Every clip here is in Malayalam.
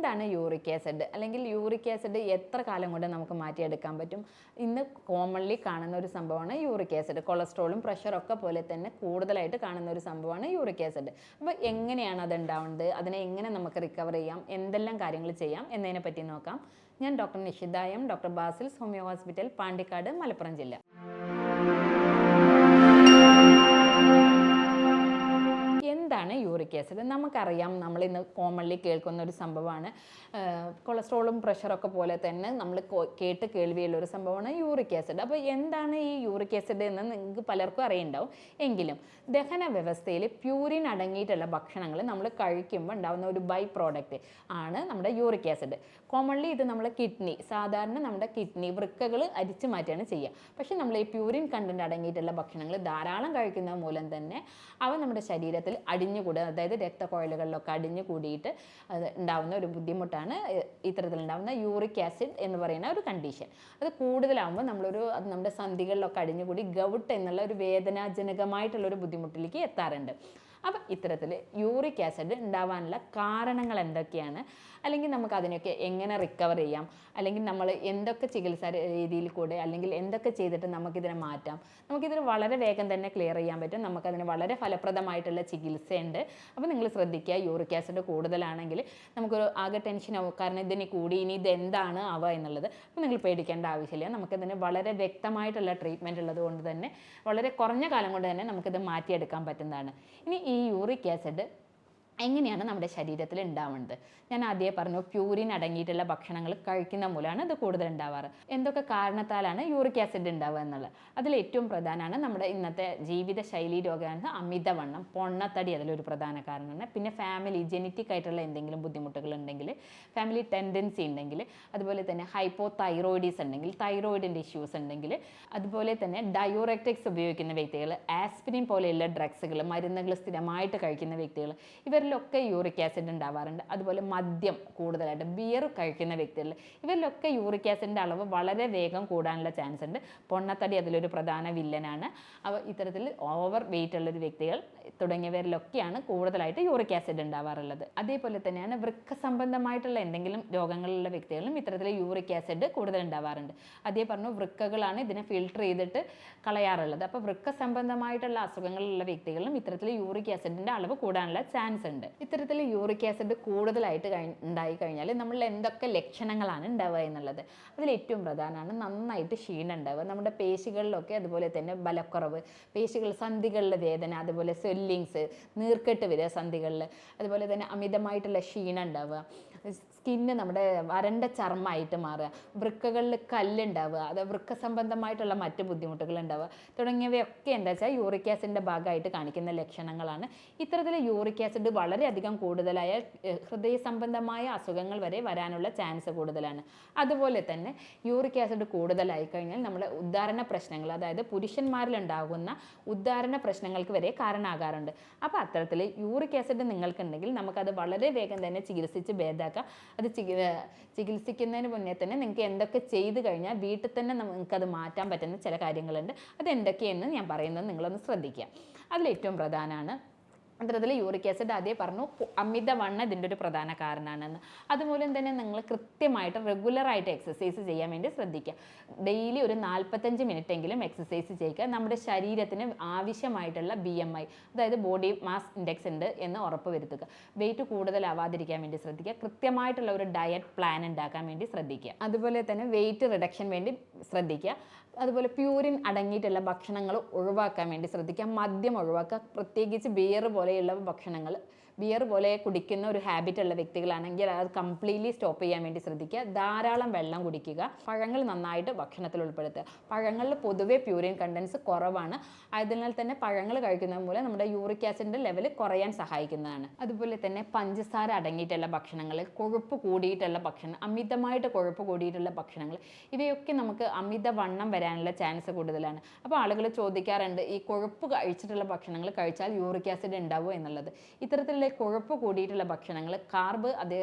എന്താണ് യൂറിക് ആസിഡ് അല്ലെങ്കിൽ യൂറിക് ആസിഡ് എത്ര കാലം കൊണ്ട് നമുക്ക് മാറ്റിയെടുക്കാൻ പറ്റും? ഇന്ന് കോമൺലി കാണുന്ന ഒരു സംഭവമാണ് യൂറിക് ആസിഡ്. കൊളസ്ട്രോളും പ്രഷറും ഒക്കെ പോലെ തന്നെ കൂടുതലായിട്ട് കാണുന്ന ഒരു സംഭവമാണ് യൂറിക് ആസിഡ്. അപ്പോൾ എങ്ങനെയാണ് അത് ഉണ്ടാവുന്നത്, അതിനെ എങ്ങനെ നമുക്ക് റിക്കവർ ചെയ്യാം, എന്തെല്ലാം കാര്യങ്ങൾ ചെയ്യാം എന്നതിനെ പറ്റി നോക്കാം. ഞാൻ doctor Nishitha M, doctor Basil's homeo hospital, Pandikkad, Malappuram ജില്ല. എന്താണ് യൂറിക് ആസിഡ്? നമുക്കറിയാം, നമ്മൾ ഇന്ന് കോമൺലി കേൾക്കുന്ന ഒരു സംഭവമാണ്. കൊളസ്ട്രോളും പ്രഷറൊക്കെ പോലെ തന്നെ നമ്മൾ കേട്ട് കേൾവിയുള്ള ഒരു സംഭവമാണ് യൂറിക് ആസിഡ്. അപ്പോൾ എന്താണ് ഈ യൂറിക് ആസിഡ് എന്ന് നിങ്ങൾക്ക് പലർക്കും അറിയുണ്ടാവും. എങ്കിലും ദഹന വ്യവസ്ഥയിൽ പ്യൂരിൻ അടങ്ങിയിട്ടുള്ള ഭക്ഷണങ്ങൾ നമ്മൾ കഴിക്കുമ്പോൾ ഉണ്ടാകുന്ന ഒരു ബൈ പ്രോഡക്റ്റ് ആണ് നമ്മുടെ യൂറിക് ആസിഡ്. കോമൺലി ഇത് നമ്മുടെ സാധാരണ നമ്മുടെ വൃക്കകൾ അരിച്ചു മാറ്റുകയാണ് ചെയ്യുക. പക്ഷേ നമ്മൾ ഈ പ്യൂരിൻ കണ്ടന്റ് അടങ്ങിയിട്ടുള്ള ഭക്ഷണങ്ങൾ ധാരാളം കഴിക്കുന്നത് മൂലം തന്നെ അവ നമ്മുടെ ശരീരത്തിൽ അടിഞ്ഞുകൂടുക, അതായത് രക്തക്കുഴലുകളിലൊക്കെ അടിഞ്ഞു കൂടിയിട്ട് അത് ഉണ്ടാകുന്ന ഒരു ബുദ്ധിമുട്ടാണ് ഇത്തരത്തിലുണ്ടാകുന്ന യൂറിക് ആസിഡ് എന്ന് പറയുന്ന ഒരു കണ്ടീഷൻ. അത് കൂടുതലാകുമ്പോൾ അത് നമ്മുടെ സന്ധികളിലൊക്കെ അടിഞ്ഞുകൂടി ഗൗട്ട് എന്നുള്ള ഒരു വേദനാജനകമായിട്ടുള്ളൊരു ബുദ്ധിമുട്ടിലേക്ക് എത്താറുണ്ട്. അപ്പം ഇത്തരത്തിൽ യൂറിക് ആസിഡ് ഉണ്ടാവാനുള്ള കാരണങ്ങൾ എന്തൊക്കെയാണ്, അല്ലെങ്കിൽ നമുക്ക് അതിനൊക്കെ എങ്ങനെ റിക്കവർ ചെയ്യാം, അല്ലെങ്കിൽ നമ്മൾ എന്തൊക്കെ ചികിത്സാ രീതിയിൽ കൂടെ അല്ലെങ്കിൽ എന്തൊക്കെ ചെയ്തിട്ട് നമുക്കിതിനെ മാറ്റാം, നമുക്കിതിന് വളരെ വേഗം തന്നെ ക്ലിയർ ചെയ്യാൻ പറ്റും. നമുക്കതിന് വളരെ ഫലപ്രദമായിട്ടുള്ള ചികിത്സയുണ്ട്. അപ്പോൾ നിങ്ങൾ ശ്രദ്ധിക്കുക, യൂറിക് ആസിഡ് കൂടുതലാണെങ്കിൽ നമുക്കൊരു ആകെ ടെൻഷനാവും, കാരണം ഇതിന് കൂടി, ഇനി ഇതെന്താണ് ആവുക എന്നുള്ളത്. അപ്പോൾ നിങ്ങൾ പേടിക്കേണ്ട ആവശ്യമില്ല. നമുക്കിതിന് വളരെ വ്യക്തമായിട്ടുള്ള ട്രീറ്റ്മെൻറ്റ് ഉള്ളത് കൊണ്ട് തന്നെ വളരെ കുറഞ്ഞ കാലം കൊണ്ട് തന്നെ നമുക്കിത് മാറ്റിയെടുക്കാൻ പറ്റുന്നതാണ്. ഇനി ഈ യൂറിക് ആസിഡ് എങ്ങനെയാണ് നമ്മുടെ ശരീരത്തിൽ ഉണ്ടാവുന്നത്? ഞാൻ ആദ്യമേ പറഞ്ഞു, പ്യൂരിൻ അടങ്ങിയിട്ടുള്ള ഭക്ഷണങ്ങൾ കഴിക്കുന്ന മൂലമാണ് ഇത് കൂടുതൽ ഉണ്ടാവാറ്. എന്തൊക്കെ കാരണത്താലാണ് യൂറിക് ആസിഡ് ഉണ്ടാവുക എന്നുള്ളത്? അതിൽ ഏറ്റവും പ്രധാനമാണ് നമ്മുടെ ഇന്നത്തെ ജീവിതശൈലി രോഗമാണ് അമിതവണ്ണം, പൊണ്ണത്തടി അതിലൊരു പ്രധാന കാരണമാണ്. പിന്നെ ഫാമിലി ജെനറ്റിക് ആയിട്ടുള്ള എന്തെങ്കിലും ബുദ്ധിമുട്ടുകൾ ഉണ്ടെങ്കിൽ, ഫാമിലി ടെൻഡൻസി ഉണ്ടെങ്കിൽ, അതുപോലെ തന്നെ ഹൈപ്പോ തൈറോയിഡീസ് ഉണ്ടെങ്കിൽ, തൈറോയിഡിൻ്റെ ഇഷ്യൂസ് ഉണ്ടെങ്കിൽ, അതുപോലെ തന്നെ ഡയോറക്റ്റിക്സ് ഉപയോഗിക്കുന്ന വ്യക്തികൾ, ആസ്പിരിൻ പോലെയുള്ള ഡ്രഗ്സുകൾ, മരുന്നുകൾ സ്ഥിരമായിട്ട് കഴിക്കുന്ന വ്യക്തികൾ, ഇവരിലൊക്കെ യൂറിക് ആസിഡ് ഉണ്ടാവാറുണ്ട്. അതുപോലെ മദ്യം കൂടുതലായിട്ട് ബിയർ കഴിക്കുന്ന വ്യക്തികളിൽ, ഇവരിലൊക്കെ യൂറിക് ആസിഡിൻ്റെ അളവ് വളരെ വേഗം കൂടാനുള്ള ചാൻസ് ഉണ്ട്. പൊണ്ണത്തടി അതിലൊരു പ്രധാന വില്ലനാണ്. അപ്പോൾ ഇത്തരത്തിൽ ഓവർ വെയിറ്റ് ഉള്ളൊരു വ്യക്തികൾ തുടങ്ങിയവരിലൊക്കെയാണ് കൂടുതലായിട്ട് യൂറിക് ആസിഡ് ഉണ്ടാവാറുള്ളത്. അതേപോലെ തന്നെയാണ് വൃക്ക സംബന്ധമായിട്ടുള്ള എന്തെങ്കിലും രോഗങ്ങളുള്ള വ്യക്തികളിലും ഇത്തരത്തിൽ യൂറിക് ആസിഡ് കൂടുതൽ ഉണ്ടാവാറുണ്ട്. അതേ പറഞ്ഞു, വൃക്കകളാണ് ഇതിനെ ഫിൽട്ടർ ചെയ്തിട്ട് കളയാറുള്ളത്. അപ്പോൾ വൃക്ക സംബന്ധമായിട്ടുള്ള അസുഖങ്ങളുള്ള വ്യക്തികളിലും ഇത്തരത്തിൽ യൂറിക് ആസിഡിൻ്റെ അളവ് കൂടാനുള്ള ചാൻസ് ഉണ്ട്. ഇത്തരത്തിൽ യൂറിക് ആസിഡ് കൂടുതലായിട്ട് ഉണ്ടായി കഴിഞ്ഞാൽ നമ്മളിൽ എന്തൊക്കെ ലക്ഷണങ്ങളാണ് ഉണ്ടാവുക എന്നുള്ളത്. അതിൽ ഏറ്റവും പ്രധാനമാണ് നന്നായിട്ട് ക്ഷീണം ഉണ്ടാവുക, നമ്മുടെ പേശികളിലൊക്കെ, അതുപോലെ തന്നെ ബലക്കുറവ്, സന്ധികളിലെ വേദന, അതുപോലെ സ്വെല്ലിങ്സ്, നീർക്കെട്ട് വരിക സന്ധികളിൽ, അതുപോലെ തന്നെ അമിതമായിട്ടുള്ള ക്ഷീണം ഉണ്ടാവുക, സ്കിന്ന് നമ്മുടെ വരണ്ട ചർമ്മമായിട്ട് മാറുക, വൃക്കകളിൽ കല്ലുണ്ടാവുക, അത് വൃക്ക സംബന്ധമായിട്ടുള്ള മറ്റ് ബുദ്ധിമുട്ടുകൾ ഉണ്ടാവുക, തുടങ്ങിയവയൊക്കെ എന്താ വെച്ചാൽ യൂറിക് ആസിഡിൻ്റെ ഭാഗമായിട്ട് കാണിക്കുന്ന ലക്ഷണങ്ങളാണ്. ഇത്തരത്തിൽ യൂറിക് ആസിഡ് വളരെയധികം കൂടുതലായ ഹൃദയ സംബന്ധമായ അസുഖങ്ങൾ വരെ വരാനുള്ള ചാൻസ് കൂടുതലാണ്. അതുപോലെ തന്നെ യൂറിക് ആസിഡ് കൂടുതലായി കഴിഞ്ഞാൽ നമ്മുടെ ഉദ്ധാരണ പ്രശ്നങ്ങൾ, അതായത് പുരുഷന്മാരിലുണ്ടാകുന്ന ഉദ്ധാരണ പ്രശ്നങ്ങൾക്ക് വരെ കാരണമാകാറുണ്ട്. അപ്പോൾ അത്തരത്തിൽ യൂറിക് ആസിഡ് നിങ്ങൾക്കുണ്ടെങ്കിൽ നമുക്കത് വളരെ വേഗം തന്നെ ചികിത്സിച്ച് ഭേദമാക്കാം. അത് ചികിത്സിക്കുന്നതിന് മുന്നേ തന്നെ നിങ്ങൾക്ക് എന്തൊക്കെ ചെയ്ത് കഴിഞ്ഞാൽ വീട്ടിൽ തന്നെ നിങ്ങൾക്കത് മാറ്റാൻ പറ്റുന്ന ചില കാര്യങ്ങളുണ്ട്. അതെന്തൊക്കെയെന്ന് ഞാൻ പറയുന്നത് നിങ്ങളൊന്ന് ശ്രദ്ധിക്കുക. അതിലേറ്റവും പ്രധാനമാണ് അത്തരത്തിൽ യൂറിക് ആസിഡ്. ആദ്യം പറഞ്ഞു, അമിതവണ്ണം ഇതിൻ്റെ ഒരു പ്രധാന കാരണമാണെന്ന്. അതുമൂലം തന്നെ നിങ്ങൾ കൃത്യമായിട്ട് റെഗുലറായിട്ട് എക്സസൈസ് ചെയ്യാൻ വേണ്ടി ശ്രദ്ധിക്കുക. ഡെയിലി ഒരു 45 മിനിറ്റെങ്കിലും എക്സസൈസ് ചെയ്യുക. നമ്മുടെ ശരീരത്തിന് ആവശ്യമായിട്ടുള്ള BMI, അതായത് ബോഡി മാസ് ഇൻഡെക്സ് ഉണ്ട് എന്ന് ഉറപ്പ് വരുത്തുക. വെയിറ്റ് കൂടുതലാവാതിരിക്കാൻ വേണ്ടി ശ്രദ്ധിക്കുക. കൃത്യമായിട്ടുള്ള ഒരു ഡയറ്റ് പ്ലാൻ ഉണ്ടാക്കാൻ വേണ്ടി ശ്രദ്ധിക്കുക. അതുപോലെ തന്നെ വെയിറ്റ് റിഡക്ഷൻ വേണ്ടി ശ്രദ്ധിക്കുക. അതുപോലെ പ്യൂരിൻ അടങ്ങിയിട്ടുള്ള ഭക്ഷണങ്ങൾ ഒഴിവാക്കാൻ വേണ്ടി ശ്രദ്ധിക്കുക. മദ്യം ഒഴിവാക്കുക, പ്രത്യേകിച്ച് ബിയർ പോലെയുള്ള ഭക്ഷണങ്ങൾ. ബിയർ പോലെ കുടിക്കുന്ന ഒരു ഹാബിറ്റ് ഉള്ള വ്യക്തികളാണെങ്കിൽ അത് കംപ്ലീറ്റ്ലി സ്റ്റോപ്പ് ചെയ്യാൻ വേണ്ടി ശ്രദ്ധിക്കുക. ധാരാളം വെള്ളം കുടിക്കുക. പഴങ്ങൾ നന്നായിട്ട് ഭക്ഷണത്തിൽ ഉൾപ്പെടുത്തുക. പഴങ്ങളിൽ പൊതുവേ പ്യൂരിൻ കണ്ടൻസ് കുറവാണ്. അതിനാൽ തന്നെ പഴങ്ങൾ കഴിക്കുന്നത് മൂലം നമ്മുടെ യൂറിക് ആസിഡിൻ്റെ ലെവൽ കുറയാൻ സഹായിക്കുന്നതാണ്. അതുപോലെ തന്നെ പഞ്ചസാര അടങ്ങിയിട്ടുള്ള ഭക്ഷണങ്ങൾ, കൊഴുപ്പ് കൂടിയിട്ടുള്ള ഭക്ഷണം, അമിതമായിട്ട് കൊഴുപ്പ് കൂടിയിട്ടുള്ള ഭക്ഷണങ്ങൾ, ഇവയൊക്കെ നമുക്ക് അമിതവണ്ണം വരാനുള്ള ചാൻസ് കൂടുതലാണ്. അപ്പോൾ ആളുകൾ ചോദിക്കാറുണ്ട്, ഈ കൊഴുപ്പ് കഴിച്ചിട്ടുള്ള ഭക്ഷണങ്ങൾ കഴിച്ചാൽ യൂറിക് ആസിഡ് ഉണ്ടാവുമോ എന്നുള്ളത്. ഇത്തരത്തിലുള്ള ഈ കൊഴുപ്പ് കൂടിയിട്ടുള്ള ഭക്ഷണങ്ങൾ, കാർബ്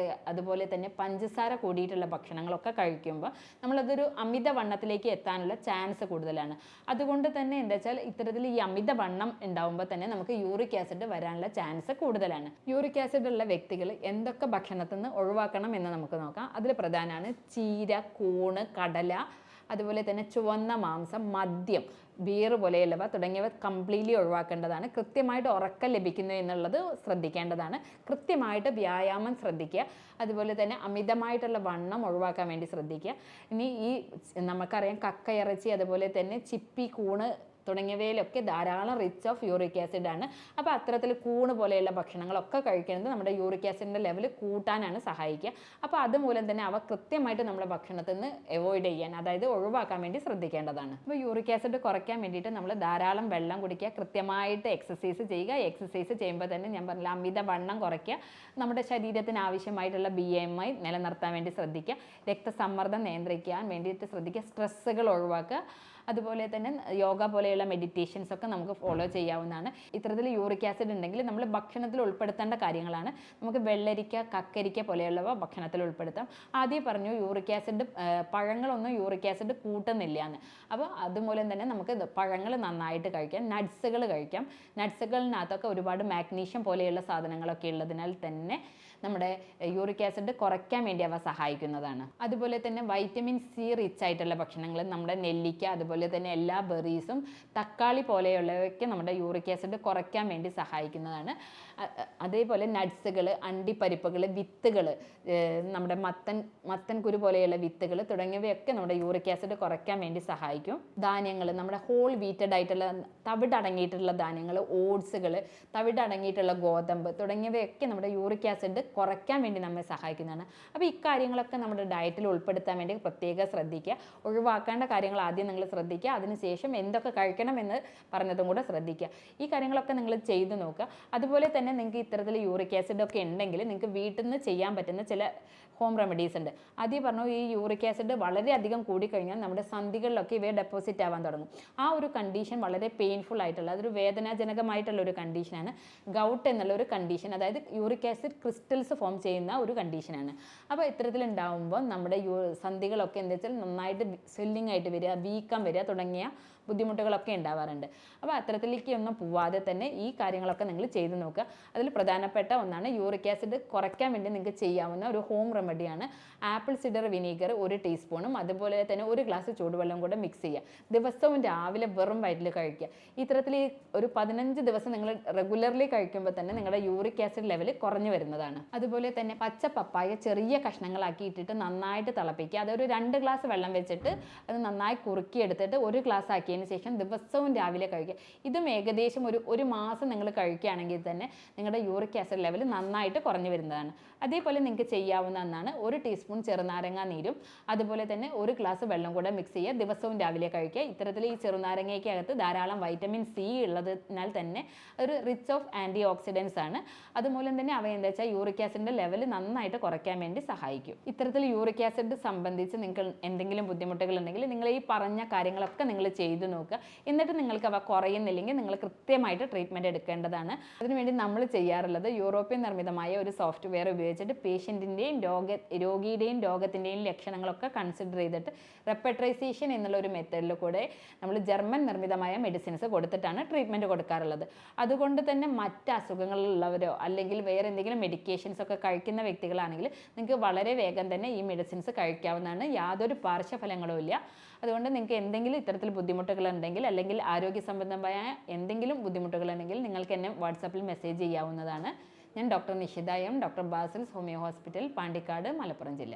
അതുപോലെ തന്നെ പഞ്ചസാര കൂടിയിട്ടുള്ള ഭക്ഷണങ്ങളൊക്കെ കഴിക്കുമ്പോൾ നമ്മളതൊരു അമിതവണ്ണത്തിലേക്ക് എത്താനുള്ള ചാൻസ് കൂടുതലാണ്. അതുകൊണ്ട് തന്നെ എന്താ വെച്ചാൽ ഇത്തരത്തിൽ ഈ അമിതവണ്ണം ഉണ്ടാകുമ്പോൾ തന്നെ നമുക്ക് യൂറിക് ആസിഡ് വരാനുള്ള ചാൻസ് കൂടുതലാണ്. യൂറിക് ആസിഡ് ഉള്ള വ്യക്തികൾ എന്തൊക്കെ ഭക്ഷണത്തിൽ നിന്ന് ഒഴിവാക്കണം എന്ന് നമുക്ക് നോക്കാം. അതിൽ പ്രധാനമാണ് ചീര, കൂണ്, കടല, അതുപോലെ തന്നെ ചുവന്ന മാംസം, മദ്യം, ബീർ പോലെയുള്ളവ തുടങ്ങിയവ കംപ്ലീറ്റ്ലി ഒഴിവാക്കേണ്ടതാണ്. കൃത്യമായിട്ട് ഉറക്കം ലഭിക്കുന്നു എന്നുള്ളത് ശ്രദ്ധിക്കേണ്ടതാണ്. കൃത്യമായിട്ട് വ്യായാമം ശ്രദ്ധിക്കുക. അതുപോലെ തന്നെ അമിതമായിട്ടുള്ള വണ്ണം ഒഴിവാക്കാൻ വേണ്ടി ശ്രദ്ധിക്കുക. ഇനി ഈ നമുക്കറിയാം കക്കയിറച്ചി, അതുപോലെ തന്നെ ചിപ്പി, കൂണ് തുടങ്ങിയവയിലൊക്കെ ധാരാളം റിച്ച് ഓഫ് യൂറിക് ആസിഡ് ആണ്. അപ്പോൾ അത്തരത്തിൽ കൂണ് പോലെയുള്ള ഭക്ഷണങ്ങളൊക്കെ കഴിക്കുന്നത് നമ്മുടെ യൂറിക് ആസിഡിൻ്റെ ലെവൽ കൂട്ടാനാണ് സഹായിക്കുക. അപ്പോൾ അതുമൂലം തന്നെ അവ കൃത്യമായിട്ട് നമ്മുടെ ഭക്ഷണത്തിൽ നിന്ന് അവോയ്ഡ് ചെയ്യാൻ, അതായത് ഒഴിവാക്കാൻ വേണ്ടി ശ്രദ്ധിക്കേണ്ടതാണ്. അപ്പോൾ യൂറിക് ആസിഡ് കുറയ്ക്കാൻ വേണ്ടിയിട്ട് നമ്മൾ ധാരാളം വെള്ളം കുടിക്കുക, കൃത്യമായിട്ട് എക്സസൈസ് ചെയ്യുക. എക്സസൈസ് ചെയ്യുമ്പോൾ തന്നെ ഞാൻ പറഞ്ഞില്ല, അമിതവണ്ണം കുറയ്ക്കുക, നമ്മുടെ ശരീരത്തിന് ആവശ്യമായിട്ടുള്ള BMI നിലനിർത്താൻ വേണ്ടി ശ്രദ്ധിക്കുക, രക്തസമ്മർദ്ദം നിയന്ത്രിക്കാൻ വേണ്ടിയിട്ട് ശ്രദ്ധിക്കുക, സ്ട്രെസ്സുകൾ ഒഴിവാക്കുക. അതുപോലെ തന്നെ യോഗ പോലെയുള്ള മെഡിറ്റേഷൻസ് ഒക്കെ നമുക്ക് ഫോളോ ചെയ്യാവുന്നതാണ്. ഇത്തരത്തിൽ യൂറിക് ആസിഡ് ഉണ്ടെങ്കിൽ നമ്മൾ ഭക്ഷണത്തിൽ ഉൾപ്പെടുത്തേണ്ട കാര്യങ്ങളാണ്. നമുക്ക് വെള്ളരിക്ക, കക്കരിക്ക പോലെയുള്ളവ ഭക്ഷണത്തിൽ ഉൾപ്പെടുത്താം. ആദ്യം പറഞ്ഞു യൂറിക് ആസിഡ്, പഴങ്ങളൊന്നും യൂറിക് ആസിഡ് കൂട്ടുന്നില്ല എന്ന്. അപ്പോൾ അതുമൂലം തന്നെ നമുക്ക് പഴങ്ങൾ നന്നായിട്ട് കഴിക്കാം, നട്ട്സുകൾ കഴിക്കാം. നട്ട്സുകളിനകത്തൊക്കെ ഒരുപാട് മാഗ്നീഷ്യം പോലെയുള്ള സാധനങ്ങളൊക്കെ ഉള്ളതിനാൽ തന്നെ നമ്മുടെ യൂറിക് ആസിഡ് കുറയ്ക്കാൻ വേണ്ടി അവ സഹായിക്കുന്നതാണ്. അതുപോലെ തന്നെ വൈറ്റമിൻ സി റിച്ച് ആയിട്ടുള്ള ഭക്ഷണങ്ങൾ, നമ്മുടെ നെല്ലിക്ക, അതുപോലെ തന്നെ എല്ലാ ബെറീസും, തക്കാളി പോലെയുള്ളവയൊക്കെ നമ്മുടെ യൂറിക് ആസിഡ് കുറയ്ക്കാൻ വേണ്ടി സഹായിക്കുന്നതാണ്. അതേപോലെ നട്ട്സുകൾ, അണ്ടിപ്പരിപ്പുകൾ, വിത്തുകൾ, നമ്മുടെ മത്തൻ കുരു പോലെയുള്ള വിത്തുകൾ തുടങ്ങിയവയൊക്കെ നമ്മുടെ യൂറിക് ആസിഡ് കുറയ്ക്കാൻ വേണ്ടി സഹായിക്കും. ധാന്യങ്ങൾ, നമ്മുടെ ഹോൾ വീറ്റഡ് ആയിട്ടുള്ള തവിടടങ്ങിയിട്ടുള്ള ധാന്യങ്ങൾ, ഓട്സുകൾ, തവിടടങ്ങിയിട്ടുള്ള ഗോതമ്പ് തുടങ്ങിയവയൊക്കെ നമ്മുടെ യൂറിക് ആസിഡ് കുറയ്ക്കാൻ വേണ്ടി നമ്മെ സഹായിക്കുന്നതാണ്. അപ്പോൾ ഇക്കാര്യങ്ങളൊക്കെ നമ്മുടെ ഡയറ്റിൽ ഉൾപ്പെടുത്താൻ വേണ്ടി പ്രത്യേകം ശ്രദ്ധിക്കുക. ഒഴിവാക്കേണ്ട കാര്യങ്ങൾ ആദ്യം നിങ്ങൾ ശ്രദ്ധിക്കുക, അതിനുശേഷം എന്തൊക്കെ കഴിക്കണമെന്ന് പറഞ്ഞതും കൂടെ ശ്രദ്ധിക്കുക. ഈ കാര്യങ്ങളൊക്കെ നിങ്ങൾ ചെയ്ത് നോക്കുക. അതുപോലെ തന്നെ നിങ്ങൾക്ക് ഇത്തരത്തിൽ യൂറിക് ആസിഡ് ഒക്കെ ഉണ്ടെങ്കിൽ നിങ്ങൾക്ക് വീട്ടിൽ നിന്ന് ചെയ്യാൻ പറ്റുന്ന ചില ഹോം റെമഡീസ് ഉണ്ട്. ആദ്യം പറഞ്ഞു, ഈ യൂറിക് ആസിഡ് വളരെയധികം കൂടിക്കഴിഞ്ഞാൽ നമ്മുടെ സന്ധികളിലൊക്കെ ഇവയെ ഡെപ്പോസിറ്റ് ആവാൻ തുടങ്ങും. ആ ഒരു കണ്ടീഷൻ വളരെ പെയിൻഫുൾ ആയിട്ടുള്ള, അതൊരു വേദനാജനകമായിട്ടുള്ള ഒരു കണ്ടീഷനാണ് ഗൗട്ട് എന്നുള്ള ഒരു കണ്ടീഷൻ. അതായത് യൂറിക് ആസിഡ് ക്രിസ്റ്റൽസ് ഫോം ചെയ്യുന്ന ഒരു കണ്ടീഷനാണ്. അപ്പോൾ ഇത്തരത്തിലുണ്ടാകുമ്പോൾ നമ്മുടെ സന്ധികളൊക്കെ എന്താ വെച്ചാൽ നന്നായിട്ട് സ്വെല്ലിംഗ് ആയിട്ട് വരിക, വീക്കം വരിക തുടങ്ങിയ ബുദ്ധിമുട്ടുകളൊക്കെ ഉണ്ടാവാറുണ്ട്. അപ്പോൾ അത്തരത്തിലേക്ക് ഒന്നും പോവാതെ തന്നെ ഈ കാര്യങ്ങളൊക്കെ നിങ്ങൾ ചെയ്ത് നോക്കുക. അതിൽ പ്രധാനപ്പെട്ട ഒന്നാണ് യൂറിക് ആസിഡ് കുറയ്ക്കാൻ വേണ്ടി നിങ്ങൾക്ക് ചെയ്യാവുന്ന ഒരു ഹോം റെമഡിയാണ് ആപ്പിൾ സിഡർ വിനീഗർ 1 ടീസ്പൂണും അതുപോലെ തന്നെ 1 ഗ്ലാസ് ചൂടുവെള്ളം കൂടെ മിക്സ് ചെയ്യുക. ദിവസവും രാവിലെ വെറും വയറ്റിൽ കഴിക്കുക. ഇത്തരത്തിൽ ഒരു 15 ദിവസം നിങ്ങൾ റെഗുലർലി കഴിക്കുമ്പോൾ തന്നെ നിങ്ങളുടെ യൂറിക് ആസിഡ് ലെവൽ കുറഞ്ഞു വരുന്നതാണ്. അതുപോലെ തന്നെ പച്ച പപ്പായ ചെറിയ കഷ്ണങ്ങളാക്കി ഇട്ടിട്ട് നന്നായിട്ട് തിളപ്പിക്കുക. അതൊരു 2 ഗ്ലാസ് വെള്ളം വെച്ചിട്ട് അത് നന്നായി കുറുക്കിയെടുത്തിട്ട് 1 ഗ്ലാസ് ആക്കിയതിന് ശേഷം ദിവസവും രാവിലെ കഴിക്കുക. ഇതും ഏകദേശം ഒരു മാസം നിങ്ങൾ കഴിക്കുകയാണെങ്കിൽ തന്നെ നിങ്ങളുടെ യൂറിക് ആസിഡ് ലെവൽ നന്നായിട്ട് കുറഞ്ഞു വരുന്നതാണ്. അതേപോലെ നിങ്ങൾക്ക് ചെയ്യാവുന്ന ഒന്നാണ് 1 ടീസ്പൂൺ ചെറുനാരങ്ങ നീരും അതുപോലെ തന്നെ 1 ഗ്ലാസ് വെള്ളം കൂടെ മിക്സ് ചെയ്യുക. ദിവസവും രാവിലെ കഴിക്കുക. ഇത്തരത്തിൽ ഈ ചെറുനാരങ്ങയ്ക്കകത്ത് ധാരാളം വൈറ്റമിൻ സി ഉള്ളതിനാൽ തന്നെ ഒരു റിച്ച് ഓഫ് ആൻറ്റി ഓക്സിഡൻസ് ആണ്. അതുമൂലം തന്നെ അവ എന്താ വെച്ചാൽ യൂറിക് ആസിഡിൻ്റെ ലെവൽ നന്നായിട്ട് കുറയ്ക്കാൻ വേണ്ടി സഹായിക്കും. ഇത്തരത്തിൽ യൂറിക് ആസിഡ് സംബന്ധിച്ച് നിങ്ങൾക്ക് എന്തെങ്കിലും ബുദ്ധിമുട്ടുകൾ ഉണ്ടെങ്കിൽ നിങ്ങൾ ഈ പറഞ്ഞ കാര്യങ്ങളൊക്കെ നിങ്ങൾ ചെയ്തു നോക്കുക. എന്നിട്ട് നിങ്ങൾക്ക് അവ കുറയുന്നില്ലെങ്കിൽ നിങ്ങൾ കൃത്യമായിട്ട് ട്രീറ്റ്മെൻറ്റ് എടുക്കേണ്ടതാണ്. അതിനുവേണ്ടി നമ്മൾ ചെയ്യാറുള്ളത് യൂറോപ്യൻ നിർമ്മിതമായ ഒരു സോഫ്റ്റ്വെയർ ഉപയോഗിച്ചിട്ട് പേഷ്യൻറ്റിൻ്റെയും രോഗിയുടെയും രോഗത്തിൻ്റെയും ലക്ഷണങ്ങളൊക്കെ കൺസിഡർ ചെയ്തിട്ട് റെപ്പട്രൈസേഷൻ എന്നുള്ള ഒരു മെത്തേഡിൽ കൂടെ നമ്മൾ ജർമ്മൻ നിർമ്മിതമായ മെഡിസിൻസ് കൊടുത്തിട്ടാണ് ട്രീറ്റ്മെൻറ്റ് കൊടുക്കാറുള്ളത്. അതുകൊണ്ട് തന്നെ മറ്റ് അസുഖങ്ങളുള്ളവരോ അല്ലെങ്കിൽ വേറെ എന്തെങ്കിലും മെഡിക്കേഷൻസ് ഒക്കെ കഴിക്കുന്ന വ്യക്തികളാണെങ്കിൽ നിങ്ങൾക്ക് വളരെ വേഗം തന്നെ ഈ മെഡിസിൻസ് കഴിക്കാവുന്നതാണ്. യാതൊരു പാർശ്വഫലങ്ങളും ഇല്ല. അതുകൊണ്ട് നിങ്ങൾക്ക് എന്തെങ്കിലും ഇത്തരത്തിൽ ബുദ്ധിമുട്ടുകളുണ്ടെങ്കിൽ അല്ലെങ്കിൽ ആരോഗ്യ സംബന്ധമായ എന്തെങ്കിലും ബുദ്ധിമുട്ടുകളുണ്ടെങ്കിൽ നിങ്ങൾക്ക് എന്നെ വാട്സാപ്പിൽ മെസ്സേജ് ചെയ്യാവുന്നതാണ്. ഞാൻ doctor Nishitha M, doctor Basil's homeo hospital, Pandikkad, Malappuram ജില്ല.